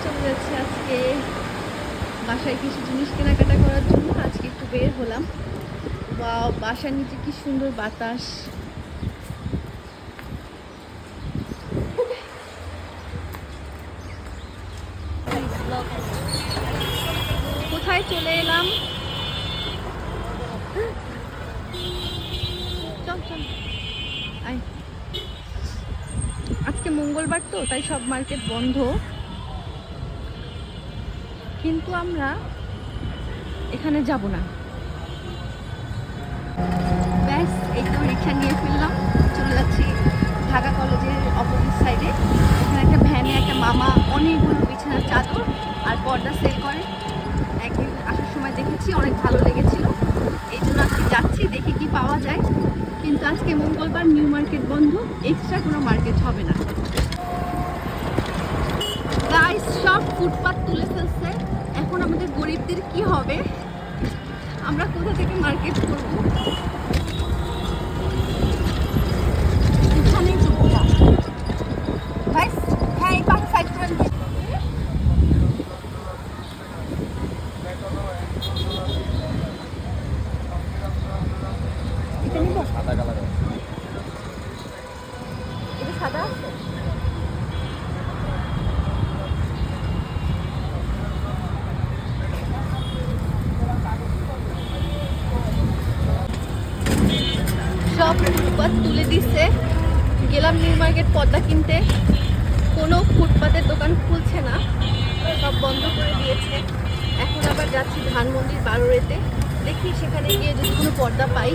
চলে যাচ্ছে আজকে বাসায় কিছু জিনিস কেনাকাটা করার জন্য। আজকে একটু বের হলাম। ওয়াও, বাসার নিচে কি সুন্দর বাতাস। কোথায় চলে এলাম? চল চল আয়। আজকে মঙ্গলবার তো, তাই সব মার্কেট বন্ধ, কিন্তু আমরা এখানে যাব না। ব্যাস, এই তো রিক্সা নিয়ে ফেললাম, চলে যাচ্ছি ঢাকা কলেজের অপোজিট সাইডে। এখানে একটা ভ্যানে একটা মামা অনেকগুলো বিছানার চাদর আর পর্দা সেল করে। একদিন আসার সময় দেখেছি, অনেক ভালো লেগেছিল, এই জন্য আজকে যাচ্ছি, দেখি কি পাওয়া যায়। কিন্তু আজকে মঙ্গলবার, নিউ মার্কেট বন্ধ, এক্সট্রা কোনো মার্কেট হবে না। গাইস, সব ফুটপাত তুলে ফেলছে। এখন আমাদের গরিবদের কি হবে? আমরা কোথা থেকে মার্কেট করবো? এখানেই তো বোঝা। গাইস, হ্যাঁ, এই পাশে সাইড করে দিন। এটা নিব? সাদা কালার। এটা সাদা আছে? সব ফুটপাত তুলে দিচ্ছে। গেলাম নিউ মার্কেট পদ্মা কিনতে, কোনো ফুটপাতের দোকান খুলছে না, সব বন্ধ করে দিয়েছে। এখন আবার যাচ্ছি ধানমন্ডির বারোরেতে, দেখি সেখানে গিয়ে যদি কোনো পর্দা পাই।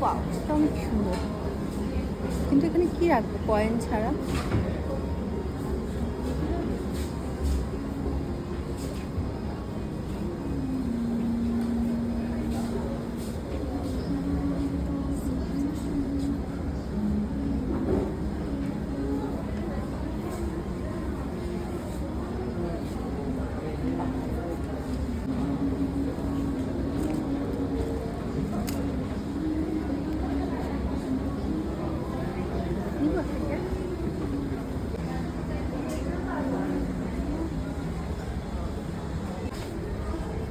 ওয়াও, এটা অনেক সুন্দর, কিন্তু এখানে কি রাখবো কয়েন ছাড়া?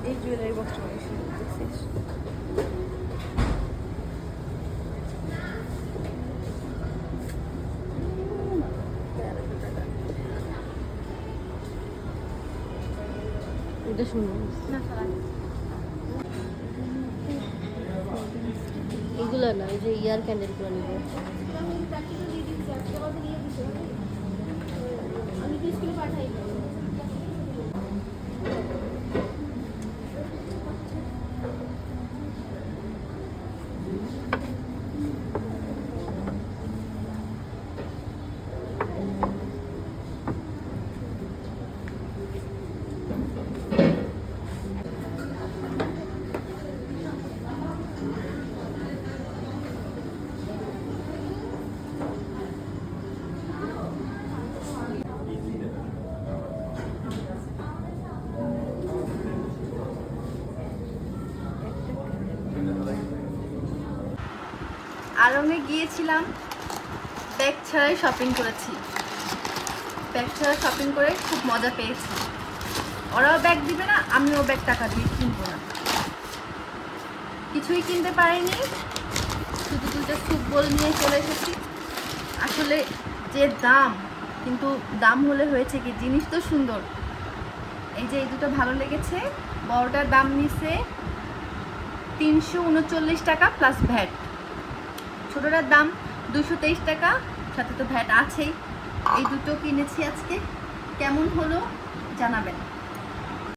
এই জুয়েলারি বক্সটা দেখছিস? এটা সুন্দর। না সারা এগুলো না, এই যে ইয়ার ক্যান্ডেলগুলো নিব। আমি 20 কিলো পাঠাই। আড়ংয়ে গিয়েছিলাম, ব্যাগ ছাড়াই শপিং করেছি। ব্যাগ ছাড়া শপিং করে খুব মজা পেয়েছি। ওরাও ব্যাগ দিবে না, আমিও ব্যাগ টাকা দিয়ে কিনবো না। কিছুই কিনতে পারিনি, শুধু দুটো স্যুপ বোল নিয়ে চলে এসেছি। আসলে যে দাম, কিন্তু দাম হলে হয়েছে কি, জিনিস তো সুন্দর। এই যে এই দুটো ভালো লেগেছে। বড়টার দাম নিছে 339 টাকা প্লাস ভ্যাট। ছোটটার দাম 223 টাকা, সাথে তো ভ্যাট আছেই। এই দুটো কিনেছি আজকে। কেমন হলো জানাবেন।